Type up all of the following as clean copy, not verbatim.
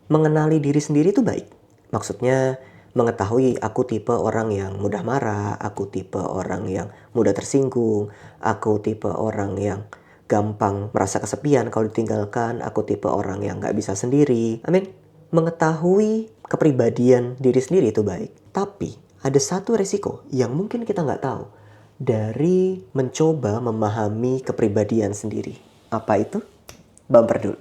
Mengenali diri sendiri itu baik. Maksudnya mengetahui aku tipe orang yang mudah marah, aku tipe orang yang mudah tersinggung, aku tipe orang yang gampang merasa kesepian kalau ditinggalkan, aku tipe orang yang nggak bisa sendiri. Mengetahui kepribadian diri sendiri itu baik. Tapi ada satu resiko yang mungkin kita nggak tahu dari mencoba memahami kepribadian sendiri. Apa itu? Bumper dulu.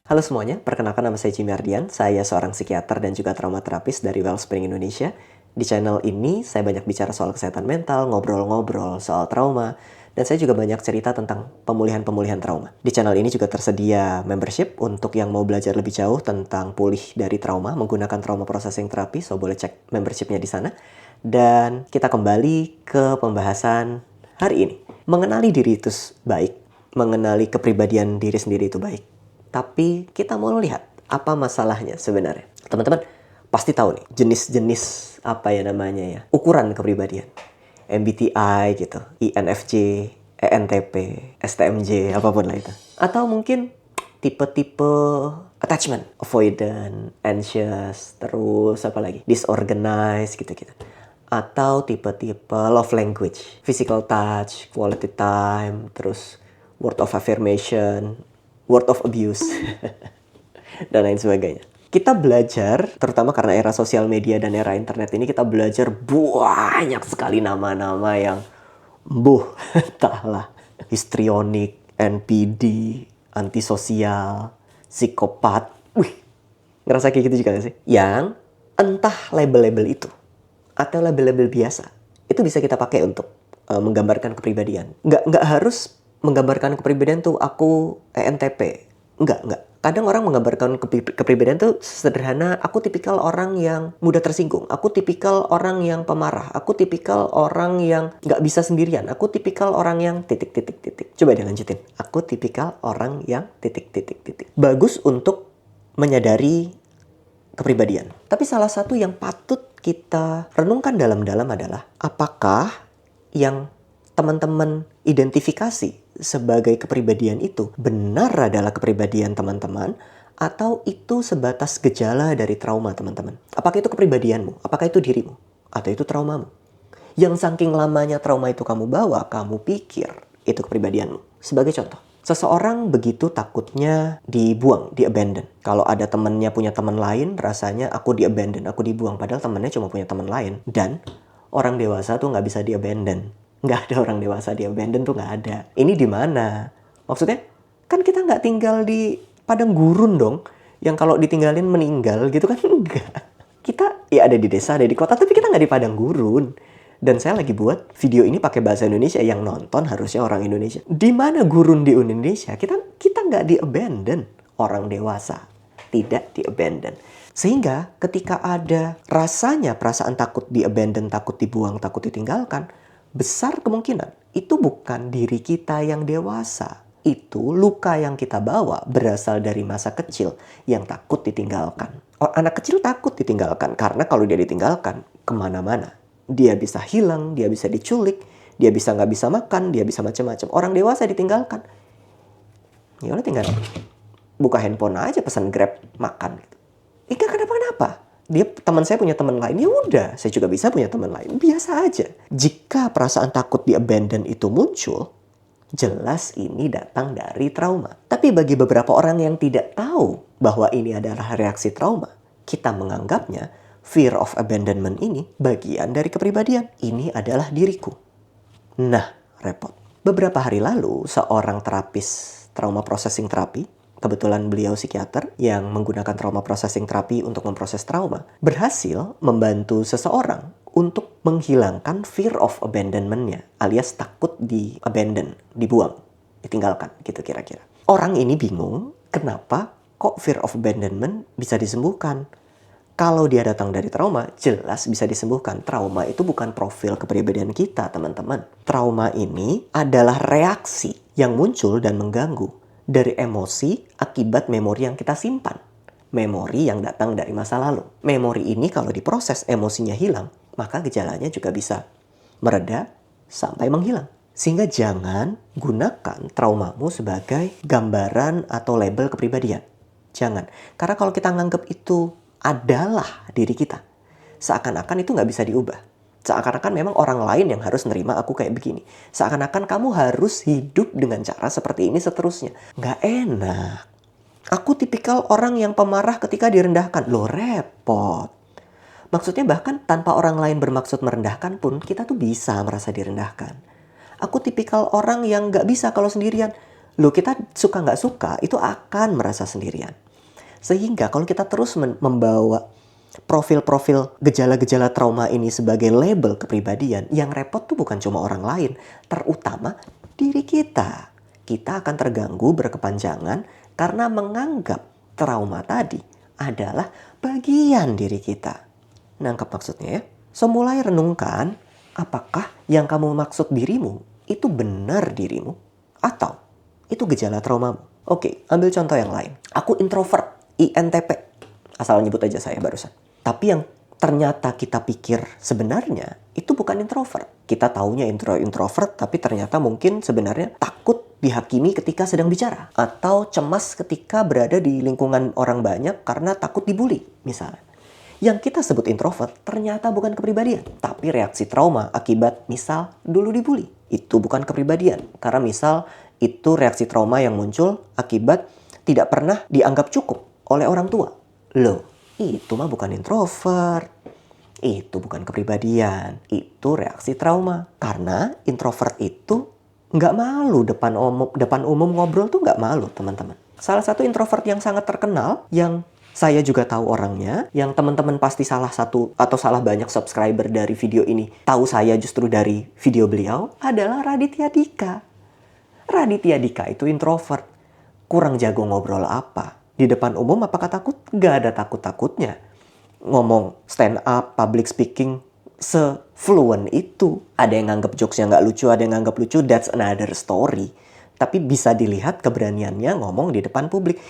Halo semuanya, perkenalkan nama saya Jimmy Ardian. Saya seorang psikiater dan juga traumaterapis dari Wellspring Indonesia. Di channel ini, saya banyak bicara soal kesehatan mental, ngobrol-ngobrol soal trauma, dan saya juga banyak cerita tentang pemulihan-pemulihan trauma. Di channel ini juga tersedia membership untuk yang mau belajar lebih jauh tentang pulih dari trauma menggunakan trauma processing therapy, so boleh cek membershipnya di sana. Dan kita kembali ke pembahasan hari ini. Mengenali diri itu baik, mengenali kepribadian diri sendiri itu baik. Tapi kita mau lihat apa masalahnya sebenarnya. Teman-teman pasti tahu nih jenis-jenis apa ya namanya ya, ukuran kepribadian. MBTI gitu, INFJ, ENTP, STMJ, apapun lah itu. Atau mungkin tipe-tipe attachment, avoidant, anxious, terus apa lagi? Disorganized gitu-gitu. Atau tipe-tipe love language, physical touch, quality time, terus word of affirmation, word of abuse, dan lain sebagainya. Kita belajar, terutama karena era sosial media dan era internet ini, kita belajar banyak sekali nama-nama yang entahlah, histrionik, NPD, antisosial, psikopat. Ngerasa kayak gitu juga gak sih? Yang entah label-label itu, atau label-label biasa, itu bisa kita pakai untuk menggambarkan kepribadian. Nggak harus menggambarkan kepribadian tuh aku ENTP. Enggak. Kadang orang menggambarkan kepribadian tuh sederhana, aku tipikal orang yang mudah tersinggung, aku tipikal orang yang pemarah, aku tipikal orang yang nggak bisa sendirian, aku tipikal orang yang titik. Coba dilanjutin. Aku tipikal orang yang titik. Bagus untuk menyadari kepribadian. Tapi salah satu yang patut kita renungkan dalam-dalam adalah apakah yang teman-teman identifikasi sebagai kepribadian itu benar adalah kepribadian teman-teman atau itu sebatas gejala dari trauma teman-teman? Apakah itu kepribadianmu? Apakah itu dirimu? Atau itu traumamu? Yang saking lamanya trauma itu kamu bawa, kamu pikir itu kepribadianmu. Sebagai contoh, seseorang begitu takutnya dibuang, di-abandon. Kalau ada temannya punya teman lain, rasanya aku di-abandon, aku dibuang. Padahal temannya cuma punya teman lain. Dan orang dewasa tuh nggak bisa di-abandon. Nggak ada orang dewasa di-abandon tuh nggak ada. Ini di mana? Maksudnya, kan kita nggak tinggal di padang gurun dong. Yang kalau ditinggalin meninggal gitu kan enggak. Kita ya ada di desa, ada di kota, tapi kita nggak di padang gurun. Dan saya lagi buat video ini pakai bahasa Indonesia, yang nonton harusnya orang Indonesia. Di mana gurun di Indonesia? Kita nggak di-abandon. Orang dewasa tidak di-abandon. Sehingga ketika ada rasanya perasaan takut di-abandon, takut dibuang, takut ditinggalkan, besar kemungkinan itu bukan diri kita yang dewasa. Itu luka yang kita bawa berasal dari masa kecil yang takut ditinggalkan. Anak kecil takut ditinggalkan karena kalau dia ditinggalkan kemana-mana. Dia bisa hilang, dia bisa diculik, dia bisa nggak bisa makan, dia bisa macam-macam. Orang dewasa ditinggalkan, ya udah tinggal buka handphone aja, pesan Grab, makan. Enggak kenapa-kenapa. Teman saya punya teman lain, ya udah, saya juga bisa punya teman lain, biasa aja. Jika perasaan takut di-abandon itu muncul, jelas ini datang dari trauma. Tapi bagi beberapa orang yang tidak tahu bahwa ini adalah reaksi trauma, kita menganggapnya fear of abandonment ini bagian dari kepribadian. Ini adalah diriku. Nah, repot. Beberapa hari lalu, seorang terapis trauma processing therapy, kebetulan beliau psikiater yang menggunakan trauma processing therapy untuk memproses trauma, berhasil membantu seseorang untuk menghilangkan fear of abandonment-nya, alias takut di-abandon, dibuang, ditinggalkan, gitu kira-kira. Orang ini bingung, kenapa kok fear of abandonment bisa disembuhkan? Kalau dia datang dari trauma, jelas bisa disembuhkan. Trauma itu bukan profil kepribadian kita, teman-teman. Trauma ini adalah reaksi yang muncul dan mengganggu dari emosi akibat memori yang kita simpan. memori yang datang dari masa lalu. Memori ini kalau diproses emosinya hilang, maka gejalanya juga bisa mereda sampai menghilang. Sehingga jangan gunakan traumamu sebagai gambaran atau label kepribadian. Jangan. Karena kalau kita nganggap itu adalah diri kita, seakan-akan itu nggak bisa diubah. Seakan-akan memang orang lain yang harus nerima aku kayak begini. Seakan-akan kamu harus hidup dengan cara seperti ini seterusnya. Nggak enak. Aku tipikal orang yang pemarah ketika direndahkan. Loh, repot. Maksudnya bahkan tanpa orang lain bermaksud merendahkan pun, kita tuh bisa merasa direndahkan. Aku tipikal orang yang nggak bisa kalau sendirian. Loh, kita suka nggak suka, itu akan merasa sendirian. Sehingga kalau kita terus membawa profil-profil gejala-gejala trauma ini sebagai label kepribadian, yang repot tuh bukan cuma orang lain, terutama diri kita. Kita akan terganggu berkepanjangan karena menganggap trauma tadi adalah bagian diri kita. Nangkep maksudnya ya? So, mulai renungkan, apakah yang kamu maksud dirimu itu benar dirimu? Atau itu gejala traumamu? Oke, ambil contoh yang lain. Aku introvert, INTP. Asal nyebut aja saya barusan. Tapi yang ternyata kita pikir sebenarnya itu bukan introvert. Kita taunya introvert, tapi ternyata mungkin sebenarnya takut dihakimi ketika sedang bicara. Atau cemas ketika berada di lingkungan orang banyak karena takut dibully, misalnya. Yang kita sebut introvert ternyata bukan kepribadian, tapi reaksi trauma akibat misal dulu dibully. Itu bukan kepribadian, karena misal itu reaksi trauma yang muncul akibat tidak pernah dianggap cukup oleh orang tua. Loh, itu mah bukan introvert. Itu bukan kepribadian, itu reaksi trauma. Karena introvert itu nggak malu depan umum ngobrol tuh nggak malu, teman-teman. Salah satu introvert yang sangat terkenal, yang saya juga tahu orangnya, yang teman-teman pasti salah satu atau salah banyak subscriber dari video ini tahu saya justru dari video beliau, adalah Raditya Dika. Raditya Dika itu introvert. Kurang jago ngobrol apa? Di depan umum apakah takut? Gak ada takut-takutnya. Ngomong stand up, public speaking, se-fluent itu. Ada yang nganggap jokesnya gak lucu, ada yang nganggap lucu, that's another story. Tapi bisa dilihat keberaniannya ngomong di depan publik.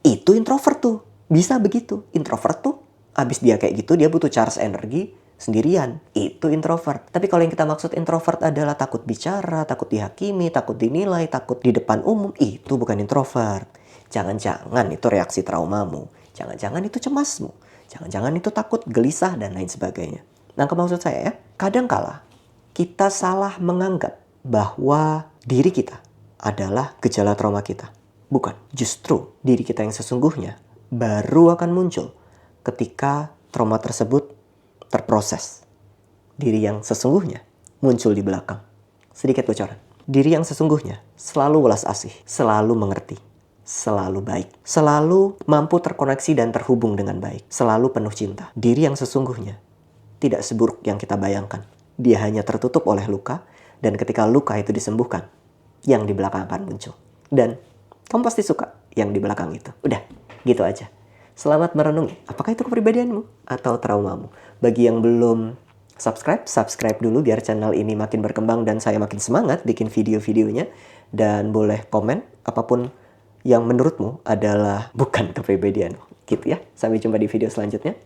Itu introvert tuh. Bisa begitu. Introvert tuh, abis dia kayak gitu, dia butuh charge energi sendirian. Itu introvert. Tapi kalau yang kita maksud introvert adalah takut bicara, takut dihakimi, takut dinilai, takut di depan umum, itu bukan introvert. Jangan-jangan itu reaksi traumamu. Jangan-jangan itu cemasmu. Jangan-jangan itu takut, gelisah, dan lain sebagainya. Nah, maksud saya ya, kadangkala kita salah menganggap bahwa diri kita adalah gejala trauma kita. Bukan, justru diri kita yang sesungguhnya baru akan muncul ketika trauma tersebut terproses. Diri yang sesungguhnya muncul di belakang. Sedikit bocoran. Diri yang sesungguhnya selalu welas asih, selalu mengerti, selalu baik, selalu mampu terkoneksi dan terhubung dengan baik, selalu penuh cinta. Diri yang sesungguhnya tidak seburuk yang kita bayangkan. Dia hanya tertutup oleh luka, dan ketika luka itu disembuhkan, yang di belakang akan muncul. Dan kamu pasti suka yang di belakang itu. Udah, gitu aja. Selamat merenungi, apakah itu kepribadianmu atau traumamu? Bagi yang belum subscribe dulu biar channel ini makin berkembang dan saya makin semangat bikin video-videonya. Dan boleh komen apapun yang menurutmu adalah bukan kepribadianmu. Gitu ya, sampai jumpa di video selanjutnya.